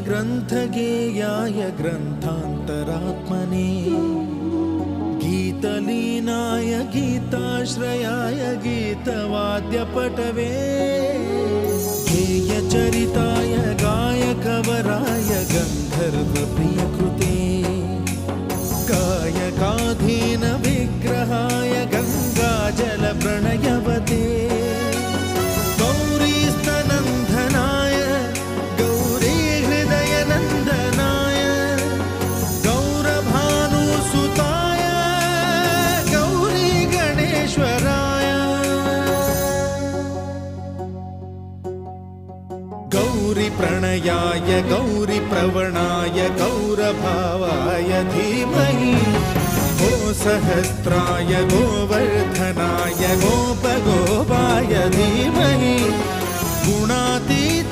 ग्रन्थगेयाय ग्रन्थान्तरात्मने गीतलीनाय गीताश्रयाय गीतवाद्यपटवे गेयचरिताय गायकवराय गन्धर्वप्रियकृते गायकाधीन विग्रहाय गङ्गाजलप्रणयवते गौरीस्तनन्दनाय गौरीहृदयनन्दनाय गौरभानुसुताय गौरीगणेश्वराय गौरीप्रणयाय गौरीप्रवणाय गौरभावाय धीमहि गोसहस्राय गोवर्धनाय गोपगोपाय धीमहि गुणातीताय